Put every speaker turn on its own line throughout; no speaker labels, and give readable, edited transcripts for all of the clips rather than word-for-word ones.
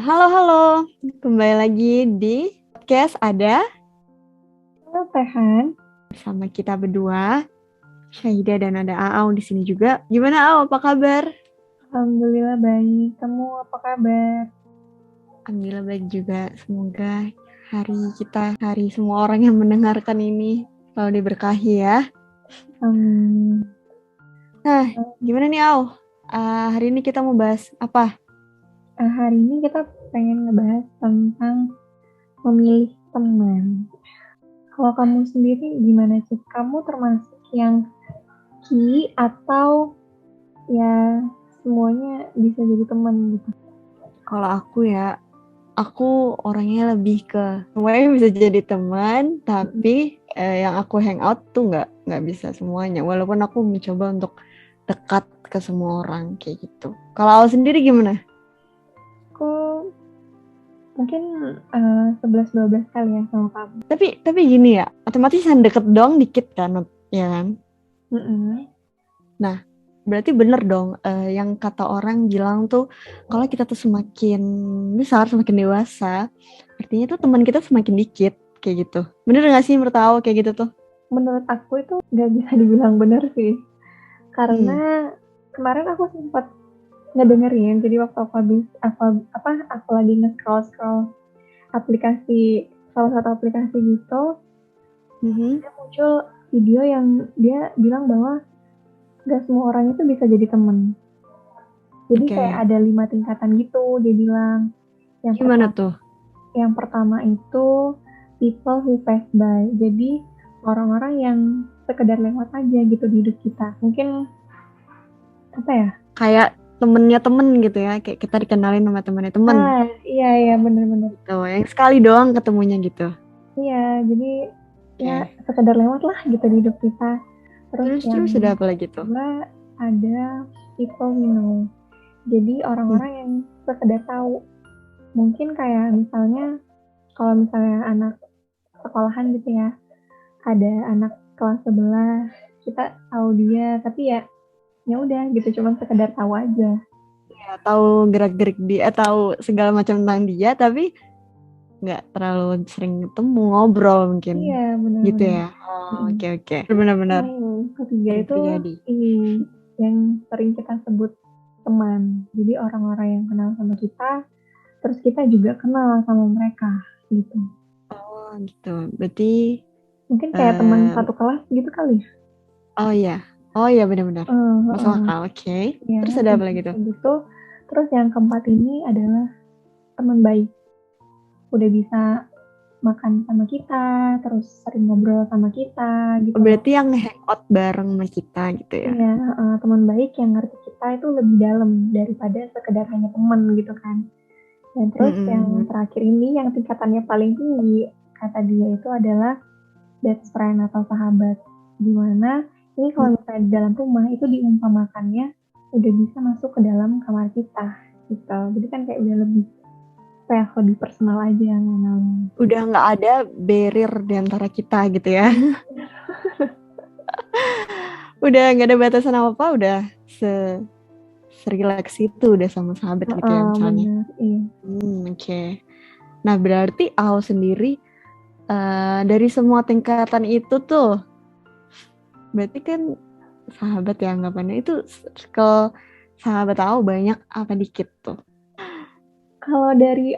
Halo, kembali lagi di podcast Ada
Halo Tehan,
bersama kita berdua, Syahida dan ada Aau di sini juga. Gimana Aau, apa kabar?
Alhamdulillah baik. Kamu apa kabar?
Alhamdulillah baik juga. Semoga hari semua orang yang mendengarkan ini selalu diberkahi ya.
Um,
Nah, gimana nih Aau? Hari ini kita mau bahas apa?
Hari ini kita pengen ngebahas tentang memilih teman. Kalau kamu sendiri gimana sih? Kamu termasuk yang ki atau ya semuanya bisa jadi teman gitu?
Kalau aku orangnya lebih ke semuanya bisa jadi teman, tapi yang aku hangout tuh nggak bisa semuanya. Walaupun aku mencoba untuk dekat ke semua orang kayak gitu. Kalau aku sendiri gimana?
Aku mungkin 11-12 kali ya sama kamu.
Tapi gini ya, otomatis yang deket dong dikit kan, ya kan? Nah, berarti bener dong yang kata orang bilang tuh kalau kita tuh semakin besar, semakin dewasa, artinya tuh teman kita semakin dikit kayak gitu. Bener nggak sih menurut aku kayak gitu tuh?
Menurut aku itu nggak bisa dibilang benar sih. Karena kemarin aku sempat ngedengerin, jadi waktu aku lagi nge-scroll aplikasi, salah satu aplikasi gitu, dia muncul video yang dia bilang bahwa gak semua orang itu bisa jadi temen. Jadi kayak ada 5 tingkatan gitu, dia bilang.
Gimana tuh?
Yang pertama itu people who pass by. Jadi orang-orang yang sekedar lewat aja gitu di hidup kita. Mungkin apa ya?
Kayak temennya temen gitu ya, kayak kita dikenalin sama temennya temen.
Iya bener-bener.
Gitu, yang sekali doang ketemunya gitu.
Iya, jadi ya sekedar lewat lah gitu di hidup kita.
Terus
yang
ada apa lagi tuh?
kedua ada people we know. Jadi orang-orang yang sekedar tahu. Mungkin kayak misalnya kalau misalnya anak sekolahan gitu ya, ada anak kelas sebelah, kita tahu dia, tapi ya udah gitu, cuman sekedar tahu aja.
Ya, tahu gerak-gerik dia, tahu segala macam tentang dia, tapi nggak terlalu sering ketemu, ngobrol mungkin.
Iya, benar.
Gitu ya. Oke. Benar-benar.
Ketiga itu
terjadi.
Ini yang sering kita sebut teman. Jadi orang-orang yang kenal sama kita, terus kita juga kenal sama mereka gitu.
Oh gitu. Berarti
Mungkin kayak teman satu kelas gitu kali.
Oh iya benar-benar. Masuk akal. Oke.
Ya,
Terus ada apa lagi tuh?
Gitu. Terus yang keempat ini adalah teman baik. Udah bisa makan sama kita, terus sering ngobrol sama kita gitu.
Berarti yang hangout bareng sama kita gitu ya?
Iya, teman baik yang ngerti kita itu lebih dalam daripada sekedar hanya teman gitu kan. Dan terus yang terakhir ini yang tingkatannya paling tinggi, kata dia itu adalah best friend atau sahabat. Dimana ini kalau misalnya di dalam rumah itu diumpamakannya udah bisa masuk ke dalam kamar kita gitu. Jadi kan kayak udah lebih personal aja yang namanya.
Udah nggak ada barrier di antara kita gitu ya. Udah nggak ada batasan apa-apa, udah serelax itu udah sama sahabat gitu ya misalnya.
Bener, iya.
Oke. Nah berarti Ao sendiri dari semua tingkatan itu tuh, berarti kan sahabat ya anggapannya itu circle sahabat Ao banyak apa dikit tuh?
Kalau dari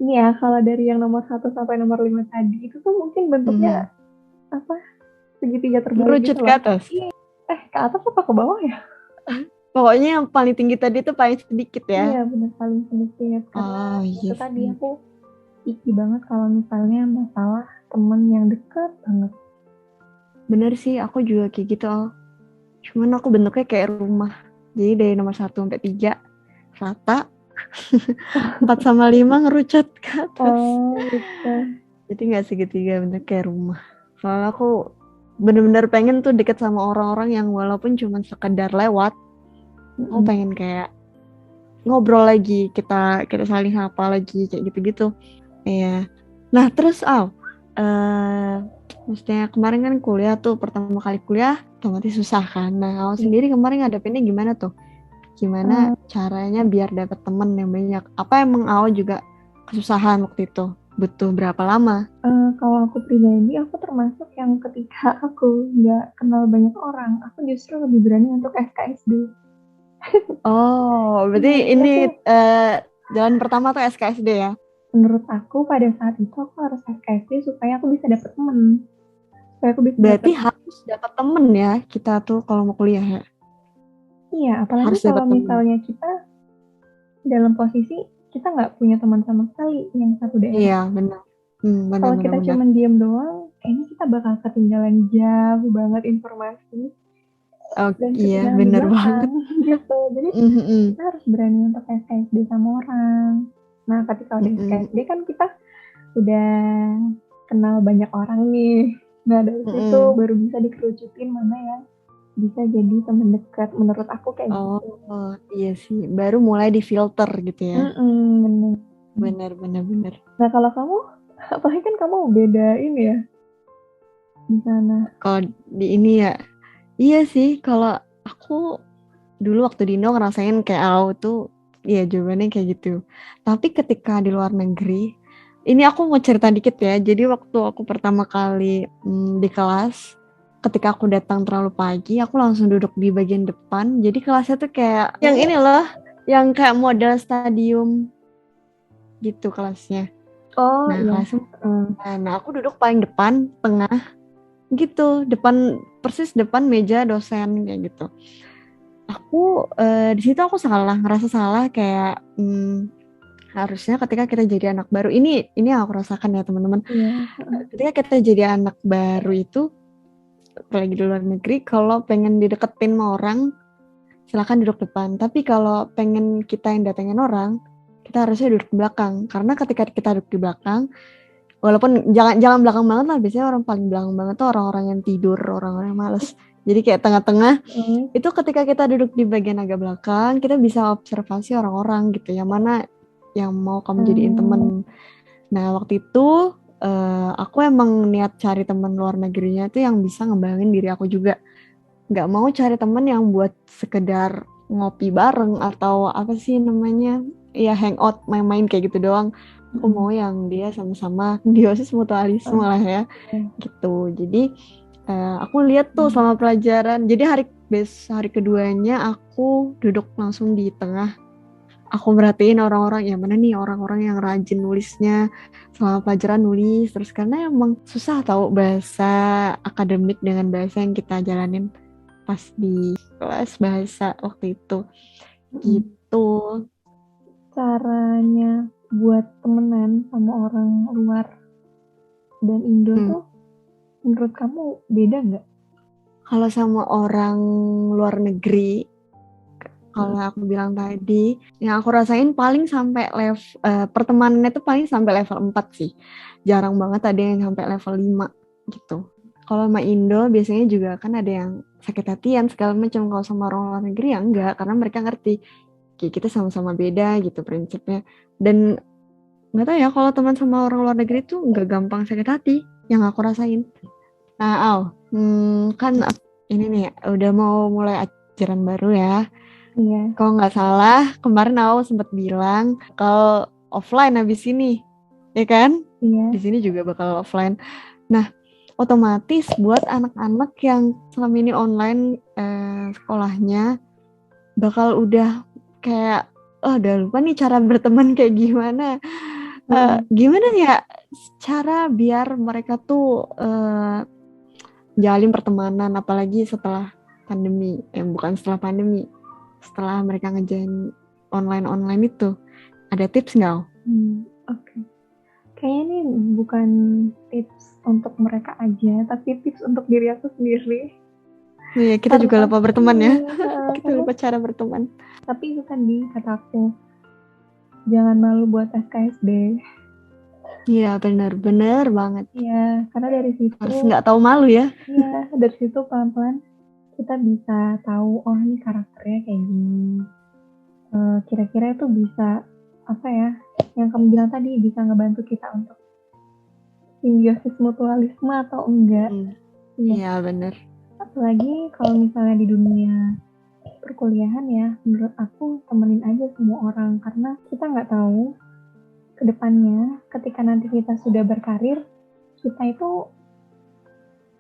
yang nomor 1 sampai nomor 5 tadi itu tuh mungkin bentuknya segitiga terbalik
Merucut
gitu
ke
loh.
atas?
Ke atas apa ke bawah ya?
Pokoknya yang paling tinggi tadi tuh paling sedikit ya?
Iya benar, paling sedikit. Karena itu tadi aku picky banget kalau misalnya masalah temen yang deket banget.
Bener sih, aku juga kayak gitu. Cuman aku bentuknya kayak rumah. Jadi dari nomor 1 sampai 3 rata. 4 sama 5 ngerucut ke atas.
Gitu.
Jadi gak segitiga, bentuk kayak rumah. Soalnya aku bener-bener pengen tuh deket sama orang-orang yang walaupun cuma sekedar lewat, aku pengen kayak ngobrol lagi, kita saling sapa lagi, kayak gitu-gitu. Iya. Nah terus maksudnya kemarin kan kuliah tuh, pertama kali kuliah otomatis susah kan. Nah Al sendiri kemarin ngadepinnya gimana tuh? Gimana caranya biar dapat teman yang banyak? Apa emang awal juga kesusahan waktu itu? Butuh berapa lama?
Kalau aku pribadi, aku termasuk yang ketika aku nggak kenal banyak orang, aku justru lebih berani untuk SKSD.
Oh, berarti
Iya,
ini
tapi
jalan pertama tuh SKSD ya?
menurut aku pada saat itu aku harus SKSD supaya aku bisa dapet temen. Supaya aku bisa
Berarti
dapet.
harus dapat temen ya kita tuh kalau mau kuliah ya?
Iya, apalagi
Harus
kalau
dapat temen.
misalnya kita dalam posisi kita nggak punya teman sama sekali yang satu daerah.
Iya, benar. Benar,
Kalau
benar,
kita
benar.
cuma diem doang, kayaknya kita bakal ketinggalan jauh banget informasi
Oh,
dan
iya,
ketinggalan di
benar
belakang
banget.
gitu. Jadi
Mhm,
kita harus berani untuk SKSD sama orang. Nah, ketika udah
mhm,
SKSD kan kita udah kenal banyak orang nih. Nah, dari situ
mhm.
baru bisa dikerucutin mana yang bisa jadi teman dekat. Menurut aku kayak
Oh,
gitu.
iya sih. Baru mulai difilter gitu ya.
Bener.
Benar, benar, benar.
Nah, kalau kamu, apalagi kan kamu beda ini ya di sana.
Kalau di ini ya, iya sih. Kalau aku dulu waktu di Indo ngerasain kayak aku tuh, ya jawabannya kayak gitu. Tapi ketika di luar negeri, ini aku mau cerita dikit ya. Jadi waktu aku pertama kali di kelas, ketika aku datang terlalu pagi, aku langsung duduk di bagian depan. Jadi kelasnya tuh kayak yang ini loh, yang kayak model stadium gitu kelasnya.
Oh
Nah,
iya.
kelasnya, nah aku duduk paling depan, tengah gitu, depan persis depan meja dosen kayak gitu. Aku di situ aku ngerasa salah kayak harusnya ketika kita jadi anak baru ini yang aku rasakan ya teman-teman.
Iya.
Ketika kita jadi anak baru itu apalagi di luar negeri, kalau pengen dideketin sama orang silakan duduk depan. Tapi kalau pengen kita yang datengin orang, kita harusnya duduk di belakang. Karena ketika kita duduk di belakang, walaupun jangan belakang banget lah, biasanya orang paling belakang banget tuh orang-orang yang tidur, orang-orang yang males. Jadi kayak tengah-tengah. Itu ketika kita duduk di bagian agak belakang, kita bisa observasi orang-orang gitu, yang mana yang mau kamu jadiin temen. Nah, waktu itu aku emang niat cari teman luar negerinya tuh yang bisa ngembangin diri aku juga. Nggak mau cari temen yang buat sekedar ngopi bareng atau apa sih namanya, ya hangout main-main kayak gitu doang. Aku mau yang dia sama-sama biosis mutualisme lah ya gitu. Jadi aku lihat tuh selama pelajaran. Jadi hari keduanya aku duduk langsung di tengah. Aku merhatiin orang-orang yang mana nih orang-orang yang rajin nulisnya selama pelajaran nulis terus karena emang susah tahu bahasa akademik dengan bahasa yang kita jalanin pas di kelas bahasa waktu itu gitu.
Caranya buat temenan sama orang luar dan Indo tuh menurut kamu beda nggak?
Kalau sama orang luar negeri, kalau aku bilang tadi, yang aku rasain paling sampai pertemanannya tuh paling sampai level 4 sih. Jarang banget ada yang sampai level 5 gitu. Kalau sama Indo biasanya juga kan ada yang sakit hatian segala macam. Kalau sama orang luar negeri ya enggak, karena mereka ngerti kayak kita sama-sama beda gitu prinsipnya. Dan nggak tahu ya kalau teman sama orang luar negeri tuh nggak gampang sakit hati yang aku rasain. Nah, kan ini nih udah mau mulai ajaran baru ya.
Iya.
Kalau nggak salah, kemarin aku sempat bilang kalau offline habis ini, ya kan?
Iya.
Di sini juga bakal offline. Nah, otomatis buat anak-anak yang selama ini online sekolahnya bakal udah kayak, oh udah lupa nih cara berteman kayak gimana. Gimana ya cara biar mereka tuh jalin pertemanan, apalagi setelah pandemi, bukan setelah pandemi. Setelah mereka ngejalan online itu, ada tips nggak?
Oke. Kayaknya ini bukan tips untuk mereka aja, tapi tips untuk diri aku sendiri.
Ya, kita juga lupa berteman ya. Kita
karena,
lupa cara berteman.
tapi itu tadi kata aku, jangan malu buat SKSD.
Iya, benar banget.
Iya, karena dari situ
Harus nggak tahu malu ya.
Iya, dari situ pelan-pelan kita bisa tahu, oh ini karakternya kayak gini. Kira-kira itu bisa apa ya? Yang kamu bilang tadi bisa ngebantu kita untuk simbiosis mutualisme atau enggak?
Iya, benar.
Apalagi kalau misalnya di dunia perkuliahan ya, menurut aku temenin aja semua orang, karena kita nggak tahu ke depannya ketika nanti kita sudah berkarir, kita itu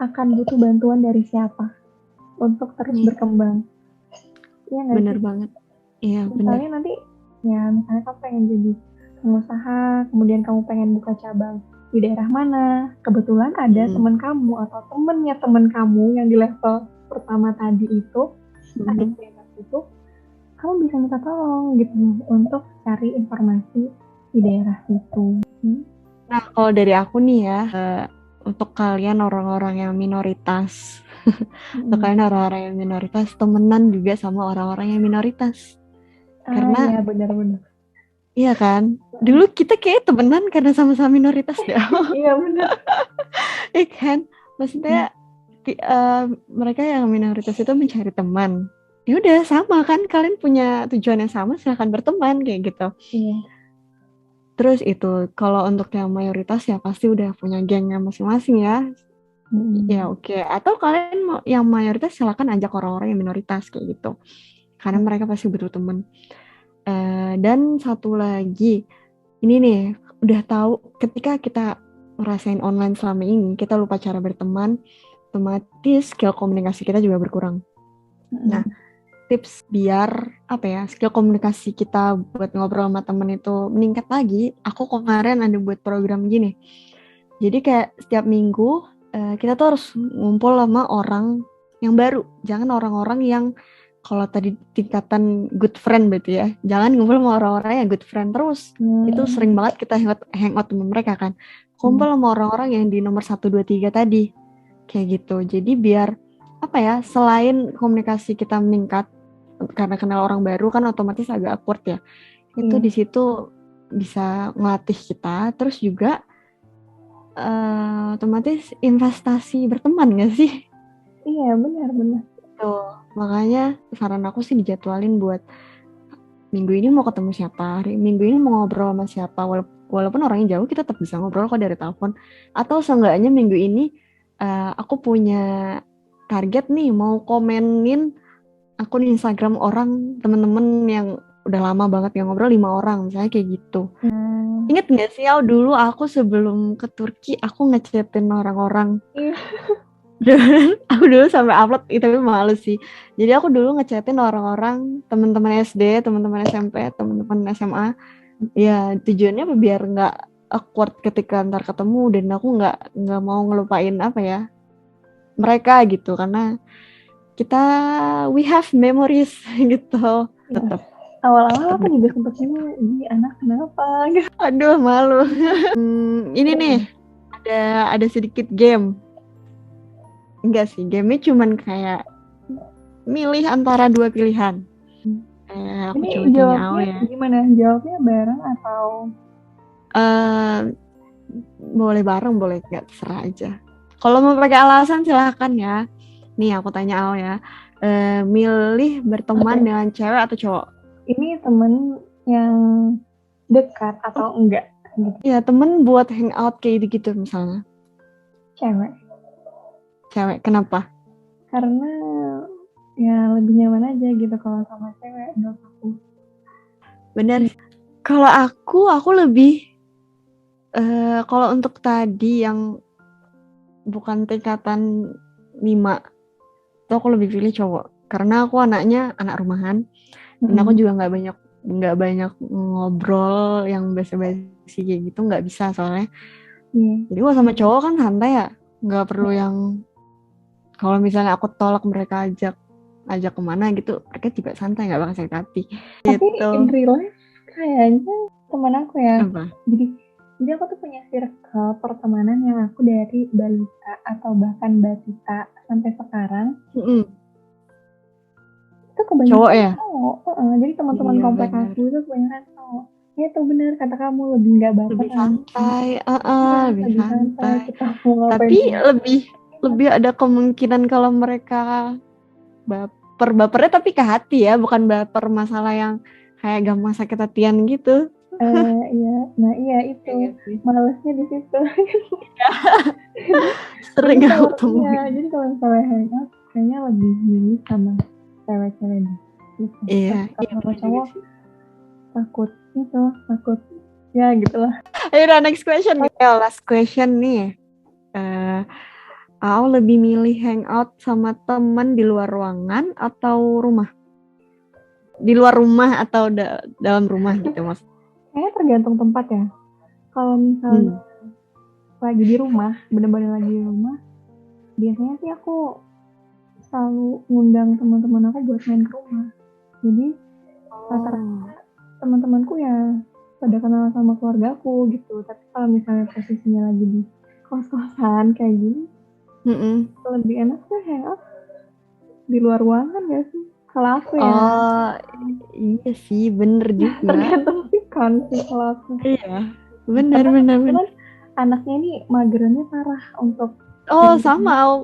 akan butuh bantuan dari siapa untuk terus berkembang. Iya nggak sih?
Bener banget. Iya,
misalnya nanti, ya misalnya kamu pengen jadi pengusaha, kemudian kamu pengen buka cabang di daerah mana, kebetulan ada teman kamu atau temennya teman kamu yang di level pertama tadi itu, ada di atas itu, kamu bisa minta tolong gitu untuk cari informasi di daerah itu.
Nah, kalau dari aku nih ya, untuk kalian orang-orang yang minoritas, untuk kalian orang-orang yang minoritas, temenan juga sama orang-orang yang minoritas. Karena
ya benar-benar.
Iya kan? Dulu kita kayak temenan karena sama-sama minoritas deh.
Iya benar.
Iya kan? Maksudnya mereka yang minoritas itu mencari teman. Ya udah sama kan, kalian punya tujuan yang sama, silahkan berteman kayak gitu.
Iya.
Terus itu kalau untuk yang mayoritas ya pasti udah punya gengnya masing-masing ya. Ya oke. Atau kalian mau yang mayoritas silahkan ajak orang-orang yang minoritas kayak gitu. Karena mereka pasti butuh teman. Dan satu lagi, ini nih, udah tahu ketika kita ngerasain online selama ini, kita lupa cara berteman, otomatis skill komunikasi kita juga berkurang. Nah, tips biar skill komunikasi kita buat ngobrol sama temen itu meningkat lagi, aku kemarin ada buat program gini. Jadi kayak setiap minggu kita tuh harus ngumpul sama orang yang baru, jangan orang-orang yang kalau tadi tingkatan good friend berarti ya, jangan ngumpul sama orang-orang yang good friend terus. Itu sering banget kita hangout sama mereka kan. Kumpul sama orang-orang yang di nomor 1, 2, 3 tadi. Kayak gitu. Jadi biar selain komunikasi kita meningkat karena kenal orang baru kan otomatis agak awkward ya. Itu di situ bisa ngelatih kita, terus juga otomatis investasi berteman gak sih?
Iya, benar-benar.
Tuh, makanya saran aku sih dijadwalin buat minggu ini mau ketemu siapa, minggu ini mau ngobrol sama siapa, walaupun orangnya jauh kita tetap bisa ngobrol kok dari telepon. Atau seenggaknya minggu ini aku punya target nih mau komenin akun Instagram orang temen-temen yang udah lama banget yang ngobrol 5 orang misalnya kayak gitu. Ingat nggak sih dulu aku sebelum ke Turki aku ngechatin orang-orang. Aku dulu sampai upload tapi malu sih. Jadi aku dulu ngechatin orang-orang teman-teman SD, teman-teman SMP, teman-teman SMA. Ya tujuannya biar nggak awkward ketika ntar ketemu dan aku nggak mau ngelupain mereka gitu karena kita we have memories gitu. Tetap.
Awal-awal aku juga sempet ini anak kenapa?
Aduh malu. Ini nih ada sedikit game. Enggak sih, gamenya cuman kayak milih antara 2 pilihan. Aku
ini
coba tanya Al ya.
Gimana? Jawabnya bareng atau?
Boleh bareng, boleh nggak, terserah aja. Kalau mau pakai alasan silahkan ya. Nih aku tanya Al ya. Milih berteman dengan cewek atau cowok?
Ini temen yang dekat atau enggak?
Ya temen buat hangout kayak gitu misalnya. Cewek, kenapa?
Karena ya lebih nyaman aja gitu kalau sama cewek menurut aku.
Bener. Kalau aku lebih kalau untuk tadi yang bukan tingkatan 5 itu aku lebih pilih cowok karena aku anaknya anak rumahan dan aku juga nggak banyak ngobrol yang basa-basi kayak gitu, nggak bisa soalnya. Jadi kalau sama cowok kan santai ya, nggak perlu yang kalau misalnya aku tolak mereka ajak kemana gitu, mereka juga santai, nggak bakal sakit hati.
Tapi
gitu.
in real life kayaknya teman aku ya.
Apa?
Jadi aku tuh punya circle pertemanan yang aku dari balita atau bahkan batita sampai sekarang. Itu kebanyakan
cowok ya?
Cowok. Jadi teman-teman komplek aku itu kebanyakan cowok. Ya itu benar kata kamu, lebih nggak baper.
Lebih santai, lebih santai.
Kita mau ngapain?
Tapi lebih ada kemungkinan kalau mereka bapernya tapi ke hati ya, bukan baper masalah yang kayak gampang sakit hatian gitu.
Iya, nah iya itu malesnya di situ.
Sering aku temuin.
Jadi kalau misalnya hangout kayaknya lebih milih sama cewek-cewek. gitu.
Iya.
Kalau sama cowok takut ya gitulah.
Ayo next question. Last question nih. Aku lebih milih hangout sama teman di luar ruangan atau rumah? Di luar rumah atau dalam rumah gitu mas?
Kayaknya tergantung tempat ya. Kalau misalnya lagi di rumah, bener-bener lagi di rumah, biasanya sih aku selalu ngundang teman-teman aku buat main ke rumah. Jadi rata-rata teman-temanku ya pada kenal sama keluarga aku gitu. Tapi kalau misalnya posisinya lagi di kos-kosan kayak gini, lebih enak sih hangout di luar ruangan ya sih. Kalau aku ya.
Oh iya sih, bener juga.
Tergantung kan sih kalau aku.
Iya, bener.
Anaknya ini magerannya parah untuk.
Oh sama.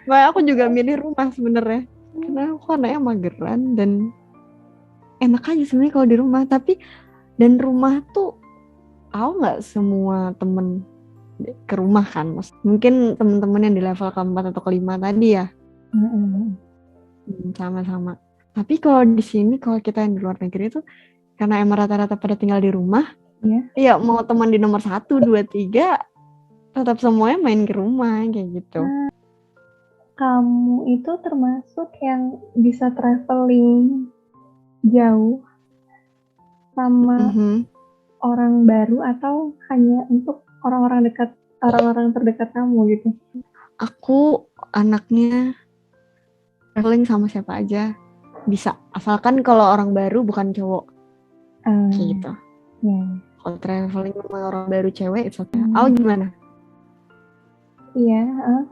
Makanya aku juga milih rumah sebenarnya. Karena aku anaknya mageran dan enak aja sebenarnya kalau di rumah. Tapi dan rumah tuh aku nggak semua temen ke rumah kan mas. Mungkin temen-temen yang di level keempat atau kelima tadi ya. Sama-sama. Tapi kalau di sini kalau kita yang di luar negeri itu karena emang rata-rata pada tinggal di rumah, iya mau teman di nomor 1, 2, 3 tetap semuanya main ke rumah kayak gitu.
Kamu itu termasuk yang bisa traveling jauh sama orang baru atau hanya untuk orang-orang terdekat kamu gitu?
Aku anaknya traveling sama siapa aja bisa, asalkan kalau orang baru bukan cowok gitu. Kalau traveling sama orang baru cewek itu okay. Gimana?
Iya,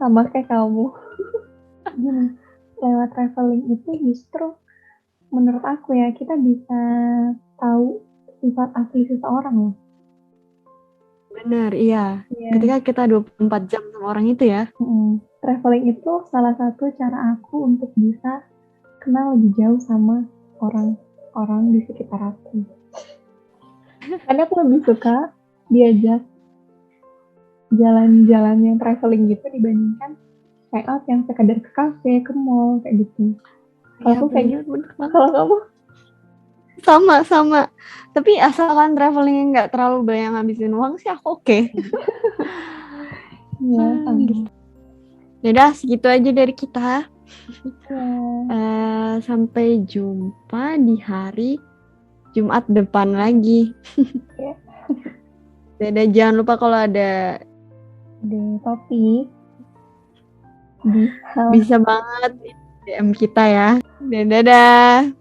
sama kayak kamu. Gini, lewat traveling itu justru menurut aku ya kita bisa tahu sifat asli seseorang loh.
Benar, iya. Ketika kita 24 jam sama orang itu ya.
Traveling itu salah satu cara aku untuk bisa kenal lebih jauh sama orang-orang di sekitar aku. Karena aku lebih suka diajak jalan-jalan yang traveling gitu dibandingkan hangout yang sekadar ke kafe, ke mall kayak gitu. Kalau aku kayak gitu. Kalau kamu?
Sama. Tapi asalkan travelingnya nggak terlalu banyak ngabisin uang sih aku oke.
Iya,
gitu. Yaudah segitu aja dari kita. Sampai jumpa di hari Jumat depan lagi. Dadah, jangan lupa kalau ada
topik
bisa banget DM kita ya. Dadah.